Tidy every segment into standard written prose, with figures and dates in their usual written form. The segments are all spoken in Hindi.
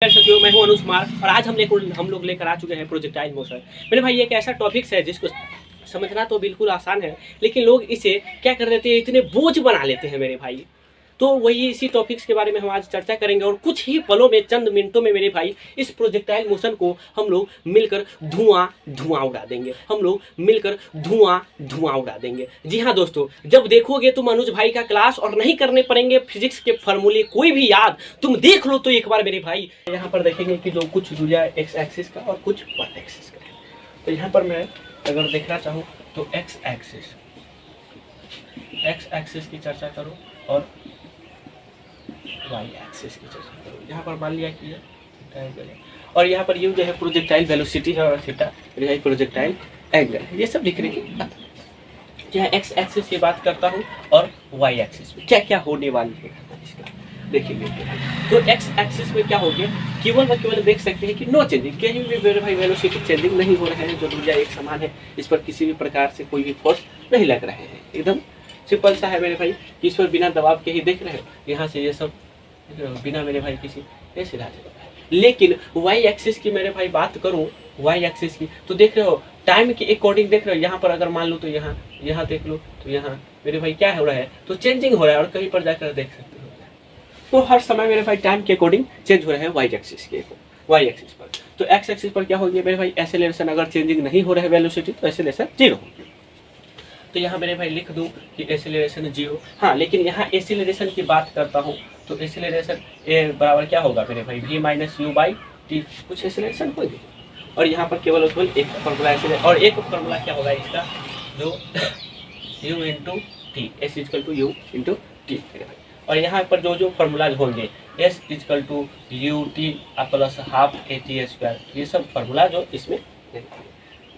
साथियों, मैं हूं अनुज कुमार और आज हम लोग लेकर आ चुके हैं प्रोजेक्टाइल मोशन। मेरे भाई, एक ऐसा टॉपिक्स है जिसको समझना तो बिल्कुल आसान है, लेकिन लोग इसे क्या कर देते हैं, इतने बोझ बना लेते हैं मेरे भाई। तो वही इसी टॉपिक्स के बारे में हम आज चर्चा करेंगे और कुछ ही पलों में, चंद मिनटों में मेरे भाई, इस प्रोजेक्टाइल मोशन को हम लोग मिलकर धुआं उड़ा देंगे। हम लोग मिलकर धुआं उड़ा देंगे। जी हाँ दोस्तों, जब देखोगे तुम अनुज भाई का क्लास और नहीं करने पड़ेंगे फिजिक्स के फॉर्मूले कोई भी याद, तुम देख लो तो एक बार मेरे भाई। यहाँ पर देखेंगे कि जो कुछ दूरिया एक्स एक्सिस का और कुछ वाई एक्सिस का है। तो यहाँ पर मैं अगर देखना चाहूँ तो एक्स एक्सिस की चर्चा करूँ और वाई एक्सिस की चर्चा करूँ। यहाँ पर मान लिया कि ये ट्रायंगल है और यहाँ पर यू जो है प्रोजेक्टाइल वेलोसिटी है और थीटा प्रोजेक्टाइल एंगल है। ये सब लिखने की बात है। यहाँ एक्स एक्सिस की बात करता हूँ और वाई एक्सिस में क्या क्या होने वाली है देखेंगे। तो एक्स एक्सिस में क्या हो गया, केवल व केवल देख सकते हैं कि नो चेंजिंग, कहीं भी मेरे भाई वेलोसिटी चेंजिंग नहीं हो रहे हैं। जो दूरियां एक समान है, इस पर किसी भी प्रकार से कोई भी फोर्स नहीं लग रहे हैं। एकदम सिंपल सा है मेरे भाई। इस पर बिना दबाव के ही देख रहे हो, यहाँ से ये सब बिना मेरे भाई किसी ऐसे राज। लेकिन वाई एक्सिस की मेरे भाई बात करूँ, वाई एक्सिस की तो देख रहे हो टाइम के अकॉर्डिंग देख रहे हो। यहाँ पर अगर मान लो तो यहाँ देख लो तो यहाँ मेरे भाई क्या हो रहा है, तो चेंजिंग हो रहा है और कहीं पर जाकर देख सकते हो तो हर समय मेरे भाई टाइम के अकॉर्डिंग चेंज हो रहा है वाई एक्सिस पर। तो एक्स एक्सिस पर क्या हो गया मेरे भाई, एक्सेलरेशन अगर चेंजिंग नहीं हो रहा है वेलोसिटी तो एक्सेलरेशन जीरो हो। तो यहाँ मेरे भाई लिख दूँ कि एक्सेलरेशन जीरो। हाँ, लेकिन यहाँ एक्सेलरेशन की बात करता हूँ तो एक्सेलरेशन ए बराबर क्या होगा मेरे भाई, v minus you by T, कुछ एक्सेलरेशन होगी। और यहाँ पर केवल एक फॉर्मूला और एक फॉर्मूला क्या होगा इसका, जो u into t, s is equal to u into t मेरे भाई। और यहाँ पर जो फार्मूलाज होंगे, s is equal to u t plus half a t square, ये सब फार्मूला जो इसमें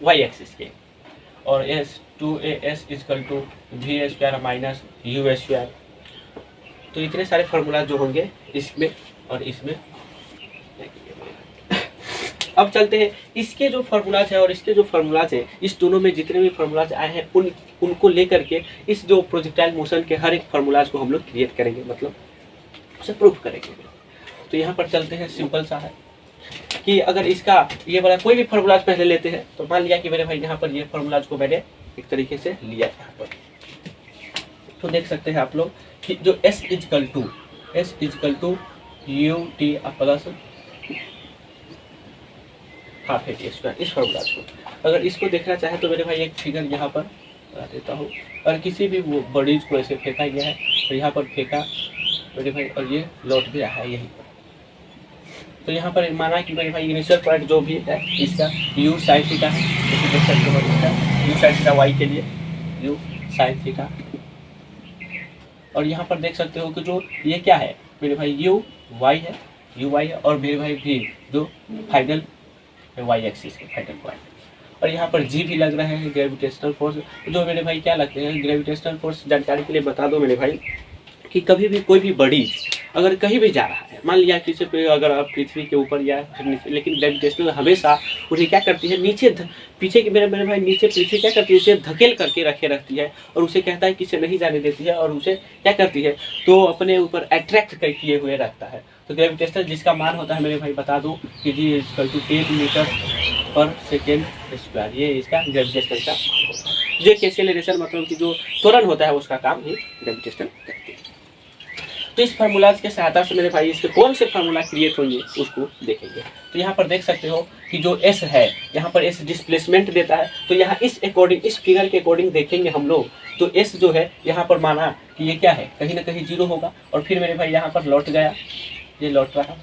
वाई एक्सिस के, और s is equal to v square minus u square. तो इतने सारे फार्मूला जो होंगे इसमें और इसमें। अब चलते हैं इसके जो फार्मूलाज है और इसके जो फार्मूलाज है, इस दोनों में जितने भी फार्मूलाज आए हैं उनको लेकर के इस जो प्रोजेक्टाइल मोशन के हर एक फार्मूलाज को हम लोग क्रिएट करेंगे, मतलब उसे प्रूफ करेंगे। तो यहाँ पर चलते हैं, सिंपल सा है कि अगर इसका ये वाला कोई भी फार्मूलाज पहले लेते हैं तो मान लिया कि मेरे भाई यहाँ पर ये फार्मूलाज को मैंने एक तरीके से लिया यहाँ पर। तो देख सकते हैं आप लोग कि जो s is equal to u t plus half a t square, इस फार्मूलाज को अगर इसको देखना चाहे तो मेरे भाई एक फिगर यहाँ पर बता देता हूँ। और किसी भी बॉडीज को ऐसे फेंका गया है तो यहाँ पर फेंका मेरे भाई और ये लौट भी रहा है यहीं पर। तो यहाँ पर माना कि मेरे भाई इनिशियल पॉइंट जो भी है इसका यू साइन थीटा है, जैसे देख सकते हो यू साइन थीटा वाई के लिए यू साइन थीटा। और यहाँ पर देख सकते हो कि जो ये क्या है मेरे भाई यू वाई है और मेरे भाई भी जो फाइनल वाई एक्सिस के फाइनल पॉइंट। और यहाँ पर जी भी लग रहे हैं, ग्रेविटेशनल फोर्स, जो मेरे भाई क्या लगते हैं ग्रेविटेशनल फोर्स। जानकारी के लिए बता दो मेरे भाई कि कभी भी कोई भी बड़ी अगर कहीं भी जा रहा है, मान लिया किसी पे अगर आप पृथ्वी के ऊपर या लेकिन ग्रेविटेशनल हमेशा उसे क्या करती है, नीचे पीछे की मेरे भाई नीचे पृथ्वी क्या करती है, उसे धकेल करके रखे रहती है और उसे कहता है कि इसे नहीं जाने देती है और उसे क्या करती है तो अपने ऊपर अट्रैक्ट किए हुए रखता है। तो ग्रेविटेशनल जिसका मान होता है मेरे भाई बता दूँ कि जी इक्वल टू 10 मीटर पर सेकेंड स्क्वायर, ये इसका ग्रेविटेशनल का जो एक्सेलरेशन मतलब कि जो त्वरण होता है उसका काम ये ग्रेविटेशनल करती है। तो इस फार्मूलाज के सहायता से मेरे भाई इसके कौन से फार्मूला क्रिएट होंगे उसको देखेंगे। तो यहाँ पर देख सकते हो कि जो s है यहाँ पर s डिस्प्लेसमेंट देता है। तो यहाँ इस अकॉर्डिंग, इस फिगर के अकॉर्डिंग देखेंगे हम लोग तो s जो है यहाँ पर माना कि ये क्या है, कहीं ना कहीं जीरो होगा और फिर मेरे भाई यहाँ पर लौट गया, ये लौट रहा।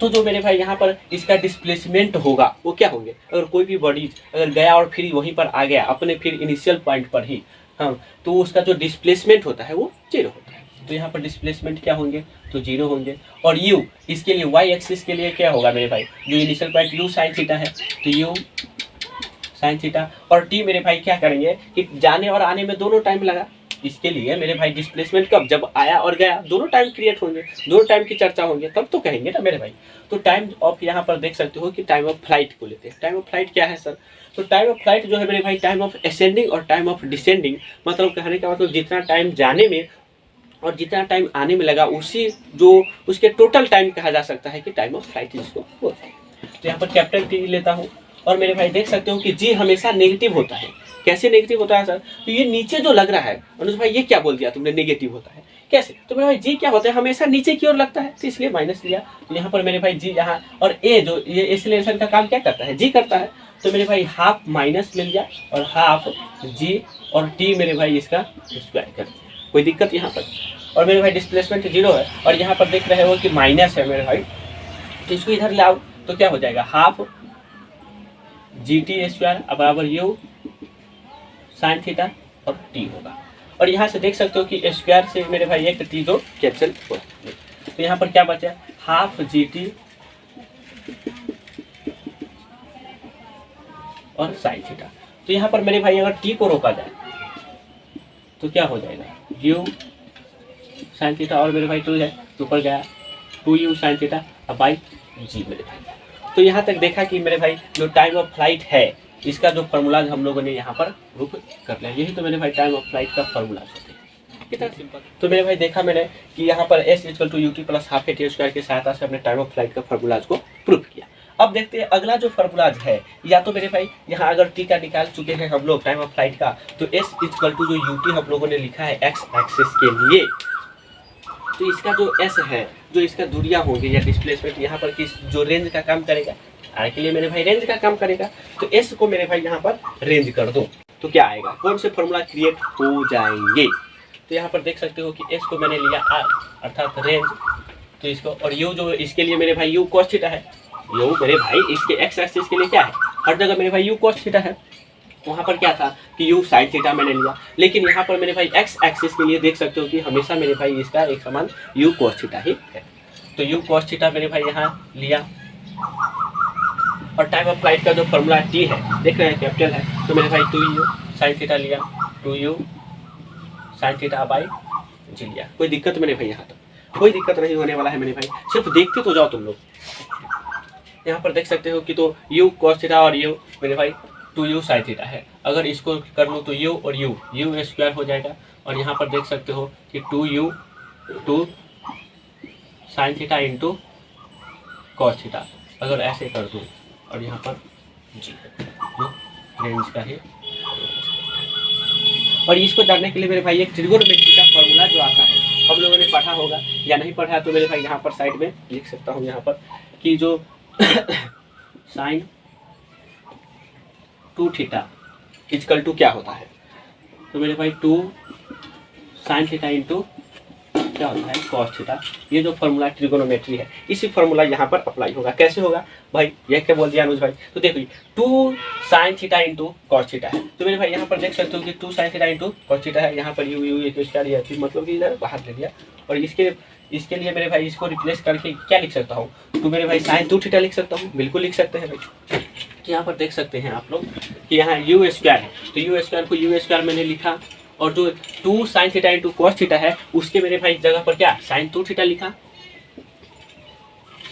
तो जो मेरे भाई यहाँ पर इसका डिस्प्लेसमेंट होगा वो क्या होंगे, अगर कोई भी बॉडी अगर गया और फिर वहीं पर आ गया अपने फिर इनिशियल पॉइंट पर ही, हाँ, तो उसका जो डिस्प्लेसमेंट होता है वो जीरो होता है। तो यहाँ पर डिस्प्लेसमेंट क्या होंगे तो जीरो होंगे। और u इसके लिए y एक्सिस के लिए क्या होगा मेरे भाई, जो initial point u sign theta है तो u साइन थीटा। और t मेरे भाई क्या करेंगे कि जाने और आने में दोनों टाइम लगा, इसके लिए मेरे भाई डिस्प्लेसमेंट कब, जब आया और गया दोनों टाइम क्रिएट होंगे, दोनों टाइम की चर्चा होंगे तब तो कहेंगे ना मेरे भाई। तो टाइम ऑफ यहाँ पर देख सकते हो कि टाइम ऑफ फ्लाइट को लेते हैं। टाइम ऑफ फ्लाइट क्या है सर, तो टाइम ऑफ फ्लाइट जो है मेरे भाई टाइम ऑफ असेंडिंग और टाइम ऑफ डिसेंडिंग, मतलब कहने का मतलब जितना टाइम जाने में और जितना टाइम आने में लगा उसी जो उसके टोटल टाइम कहा जा सकता है कि टाइम ऑफ फ्लाइट इसको बोलते हैं। तो यहाँ पर कैपिटल टी लेता हूँ और मेरे भाई देख सकते हो कि जी हमेशा नेगेटिव होता है। कैसे नेगेटिव होता है सर? तो ये नीचे जो लग रहा है, अनुज भाई ये क्या बोल दिया तुमने, नेगेटिव होता है कैसे? तो मेरे भाई जी क्या होता है, हमेशा नीचे की ओर लगता है, तो इसलिए माइनस लिया। तो यहाँ पर मेरे भाई जी यहाँ, और ए जो ये एक्सीलरेशन का काम क्या करता है, जी करता है, तो मेरे भाई हाफ माइनस ले लिया और हाफ जी और टी मेरे भाई इसका स्क्वायर कर दिया। कोई दिक्कत यहाँ पर? और मेरे भाई डिस्प्लेसमेंट 0 है और यहाँ पर देख रहे हो कि माइनस है मेरे भाई, तो इसको इधर लाओ तो क्या हो जाएगा, हाफ जी टी स्क्वायर बराबर यू साइन थीटा और टी होगा। और यहाँ से देख सकते हो कि स्क्वायर से मेरे भाई एक टी जो कैंसिल हो, तो यहाँ पर क्या बचा, हाफ जी टी और साइन थीटा। तो यहाँ पर मेरे भाई अगर टी को रोका जाए तो क्या हो जाएगा, यू साइन थीटा और मेरे भाई 2 है तो ऊपर गया 2u sine theta by g मेरे भाई। तो यहाँ तक देखा कि मेरे भाई जो टाइम ऑफ फ्लाइट है इसका जो फार्मूलाज हम लोगों ने यहाँ पर प्रूफ कर लिया। यही तो मेरे भाई टाइम ऑफ फ्लाइट का फार्मूलाज होते हैं, कितना सिंपल। तो मेरे भाई देखा मैंने कि यहाँ पर s = ut + half T square की सहायता से अपने टाइम ऑफ फ्लाइट का फार्मूलाज को प्रूफ किया। अब देखते हैं अगला जो फार्मूलाज है, या तो मेरे भाई यहाँ अगर टी का निकाल चुके हैं हम लोग टाइम ऑफ फ्लाइट का, तो s = जो ut हम लोगों ने लिखा है x एक्सिस के लिए, तो इसका जो s है, जो इसका दूरियां होंगी या डिस्प्लेसमेंट यहाँ पर किस जो रेंज का काम करेगा, आर के लिए मेरे भाई रेंज का काम करेगा, तो s को मेरे भाई यहाँ पर रेंज कर दो तो क्या आएगा, कौन से फॉर्मूला क्रिएट हो जाएंगे। तो यहाँ पर देख सकते हो कि s को मैंने लिया r अर्थात रेंज, तो इसको, और u जो इसके लिए मेरे भाई u cos थीटा है, u मेरे भाई इसके x एक्सिस के लिए क्या है, हर जगह मेरे भाई u cos थीटा है, वहाँ पर क्या था कि u साइन थीटा मैंने लिया, लेकिन यहाँ पर मेरे भाई x एक्सिस के लिए देख सकते हो कि हमेशा मेरे भाई इसका एक समान u cos थीटा ही है, तो u cos थीटा मेरे भाई यहाँ लिया। और टाइम ऑफ फ्लाइट का जो फॉर्मूला t है, देख रहे हैं कैपिटल है, तो मेरे भाई 2u साइन थीटा लिया, 2u साइन थीटा बाई जी लिया। कोई दिक्कत मेरे भाई, यहाँ तक कोई दिक्कत नहीं होने वाला है मेरे भाई, सिर्फ देखते तो जाओ तुम लोग। यहाँ पर देख सकते हो कि तो u cos थीटा और u मेरे भाई 2u साइन थीटा है, अगर इसको कर लो तो u और u स्क्वायर हो जाएगा, और यहाँ पर देख सकते हो कि 2u sine theta into cos theta, अगर ऐसे कर दूँ और यहाँ पर जी जो रेंज का है। और इसको जानने के लिए मेरे भाई एक ट्रिगोनोमेट्री का फॉर्मूला जो आता है हम लोगों ने पढ़ा होगा या नहीं पढ़ा, तो मेरे भाई यहाँ पर साइड में लिख सकता हूँ यहाँ पर कि जो साइन 2 थीटा इक्वल टू क्या होता है, तो मेरे भाई 2 साइन थीटा इंटू क्या होता है कॉस थीटा। ये जो फॉर्मूला ट्रिगोनोमेट्री है इसी फॉर्मूला यहाँ पर अप्लाई होगा। कैसे होगा भाई, ये क्या बोल दिया अनुज भाई, तो देखो 2 sine theta into cos theta है, तो मेरे भाई यहाँ पर देख सकते हो कि 2 sine theta into cos theta है, यहाँ पर यू स्क्वायर मतलब कि इधर बाहर ले लिया, और इसके लिए मेरे भाई इसको रिप्लेस करके क्या लिख सकता हूँ, तो मेरे भाई साइन 2 थीटा लिख सकता हूँ, बिल्कुल लिख सकते हैं भाई। यहाँ पर देख सकते हैं आप लोग कि यहाँ यू स्क्वायर है, तो यू स्क्वायर को यू स्क्वायर मैंने लिखा, और जो 2 sine theta into cos theta है उसके मेरे भाई जगह पर क्या साइन 2 थीटा लिखा,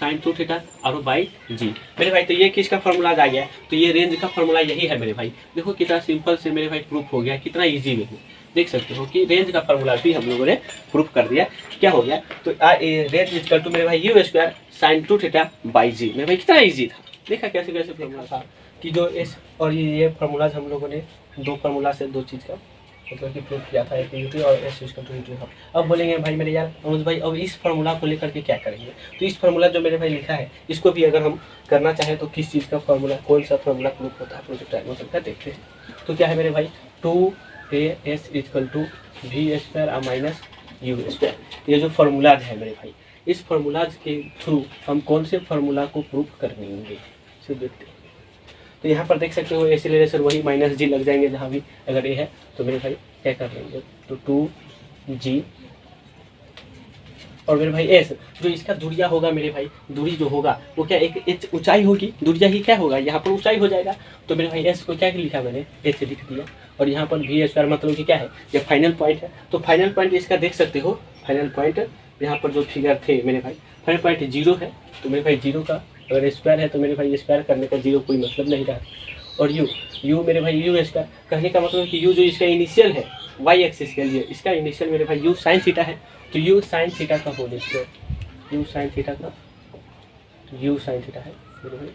साइन 2 थीटा और बाई जी मेरे भाई। तो ये किसका फॉर्मूला आ गया, तो ये रेंज का फॉर्मूला यही है मेरे भाई। देखो कितना सिंपल से मेरे भाई प्रूफ हो गया, कितना इजी वे में देख सकते हो कि रेंज का फॉर्मूला भी हम लोगों ने प्रूफ कर दिया। क्या हो गया, तो रेंज इक्वल टू मेरे भाई u square sine 2 theta by g. मेरे भाई कितना इजी था, देखा कैसे कैसे फॉर्मूला था कि जो एस और ये फॉर्मूलाज हम लोगों ने दो फार्मूला से दो चीज़ का मतलब कि प्रूफ किया था, एक यूटी और एस इक्वल टू यूटी। अब बोलेंगे भाई मेरे यार अनुज भाई अब इस फार्मूला को लेकर के क्या करेंगे, तो इस फार्मूला जो मेरे भाई लिखा है इसको भी अगर हम करना चाहें तो किस चीज़ का फार्मूला, कौन सा फार्मूला प्रूफ होता है प्रोजेक्ट डायग्राम का देखते हैं। तो क्या है मेरे भाई 2as equal to v square minus u square, ये जो फार्मूलाज है मेरे भाई, इस फार्मूलाज के थ्रू हम कौन से फार्मूला को प्रूफ करने से देखते हैं। तो यहाँ पर देख सकते हो एक्सीलरेशन वही माइनस जी लग जाएंगे जहाँ भी अगर ये है, तो मेरे भाई क्या कर लेंगे तो 2g और मेरे भाई s, जो इसका दूरिया होगा मेरे भाई, दूरी जो होगा वो क्या एक ऊंचाई होगी, दूरिया ही क्या होगा यहाँ पर ऊंचाई हो जाएगा, तो मेरे भाई s को क्या लिखा मैंने h लिख दिया, और यहाँ पर वी स्क्वायर मतलब कि क्या है ये फाइनल पॉइंट है। तो फाइनल पॉइंट इसका देख सकते हो, फाइनल पॉइंट यहाँ पर जो फिगर थे मेरे भाई फाइनल पॉइंट 0 है, तो मेरे भाई 0 का अगर स्क्वायर है तो मेरे भाई स्क्वायर करने का 0 कोई मतलब नहीं रहा। और यू मेरे भाई यू स्क्वायर। कहने का मतलब है कि यू जो इसका इनिशियल है वाई एक्सिस के लिए, इसका इनिशियल मेरे भाई यू साइन थीटा है, तो यू साइन थीटा का whole square, u sine theta का, यू साइन थीटा है मेरे भाई,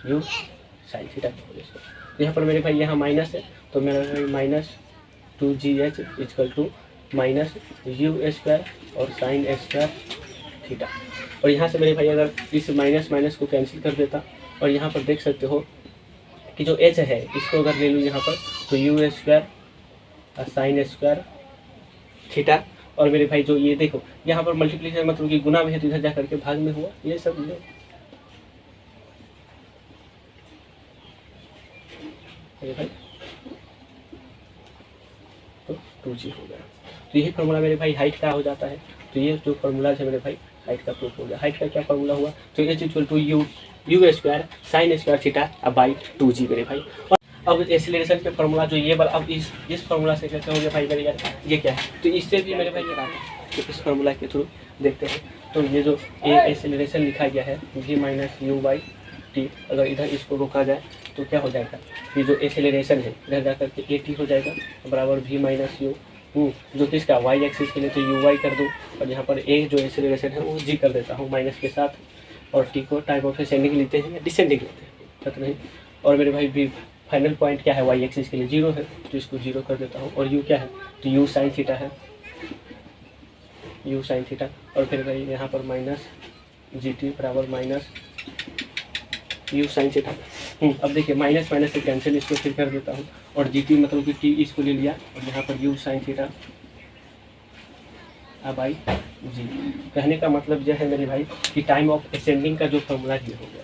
यू साइन थीटा का होल स्क्वायर। यहाँ पर मेरे भाई यहाँ माइनस है, तो मेरा भाई minus 2gh equal to minus u square और साइन स्क्वायर थीटा। और यहाँ से मेरे भाई अगर इस माइनस माइनस को कैंसिल कर देता, और यहाँ पर देख सकते हो कि जो एच है इसको अगर ले लूँ यहाँ पर, तो यू स्क्वायर और साइन स्क्वायर थीटा। और मेरे भाई जो ये देखो यहाँ पर मल्टीप्लिकेशन मतलब कि गुना में है, तो इधर जा करके भाग में हुआ, ये सब ले मेरे भाई तो 2g हो गया। तो यही फार्मूला मेरे भाई हाइट का हो जाता है। तो ये जो फार्मूला है मेरे भाई हाइट का प्रूफ हो गया। हाइट का क्या फार्मूला हुआ, तो h equal to u square sine square theta by 2g मेरे भाई। और अब एक्सीलरेशन के फार्मूला जो ये वाला, अब इस फार्मूला से कैसे हो गया भाई मेरे यार, ये क्या है, तो इससे भी मेरे भाई ये आता है, तो इस फार्मूला के थ्रू देखते हैं। तो ये जो एक्सीलरेशन लिखा गया है v minus you by T, अगर इधर इसको रोका जाए तो क्या हो जाएगा, ये जो एक्सीलरेशन है इधर जा करके ए टी हो जाएगा बराबर v माइनस यू, जो कि इसका y एक्सिस के लिए तो यू वाई कर दूँ, और यहाँ पर ए जो एक्सीलरेशन है वो g कर देता हूँ माइनस के साथ, और टी को टाइम ऑफ असेंडिंग लेते हैं या डिसेंडिंग लेते हैं पता नहीं। और मेरे भाई भी फाइनल पॉइंट क्या है, y एक्सिस के लिए 0 है, तो इसको 0 कर देता हूँ। और u क्या है, तो u साइन थीटा है, u साइन थीटा। और फिर भाई यहाँ पर माइनस जी टी बराबर माइनस u साइन थीटा। अब देखिए माइनस माइनस से कैंसिल, इसको फिर कर देता हूँ, और जी टी मतलब कि टी इसको ले लिया, और यहाँ पर u साइन थीटा अब आई जी। कहने का मतलब यह है मेरे भाई कि टाइम ऑफ असेंडिंग का जो फॉर्मूला ये हो गया।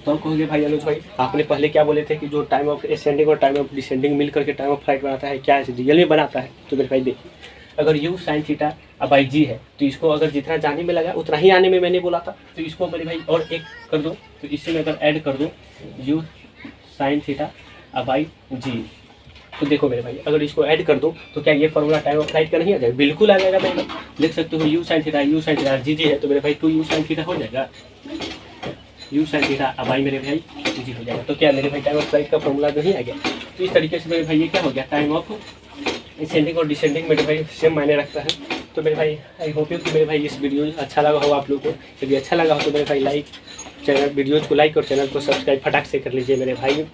तो आप कहोगे भाई अनुज भाई आपने पहले क्या बोले थे कि जो टाइम ऑफ असेंडिंग और टाइम ऑफ डिसेंडिंग मिल करके टाइम ऑफ फ्लाइट बनाता है, क्या है रियल में बनाता है। तो मेरे भाई देखिए, अगर u साइन थीटा अब बाई जी है, तो इसको अगर जितना जाने में लगा उतना ही आने में मैंने बोला था, तो इसको मेरे भाई और एक कर दो, तो इसी में अगर ऐड कर दो u साइन थीटा अब बाई जी, तो देखो मेरे भाई अगर इसको ऐड कर दो तो क्या ये फॉर्मूला टाइम ऑफ फ्लाइट का नहीं आ जाएगा, बिल्कुल आ जाएगा मेरे भाई। देख सकते हो u साइन थीटा जी है, तो मेरे भाई 2u साइन थीटा हो जाएगा, u साइन थीटा अब आई मेरे भाई जी हो जाएगा। तो क्या मेरे भाई टाइम ऑफ फ्लाइट का फॉर्मूला नहीं आ गया। तो इस तरीके से मेरे भाई ये क्या हो गया, टाइम ऑफ असेंडिंग और डिसेंडिंग मेरे भाई सेम मायने रखता है। तो मेरे भाई आई होप यू कि मेरे भाई इस वीडियो अच्छा लगा हो आप लोग को। यदि अच्छा लगा हो तो मेरे भाई वीडियोज़ को लाइक और चैनल को सब्सक्राइब फटाक से कर लीजिए मेरे भाई।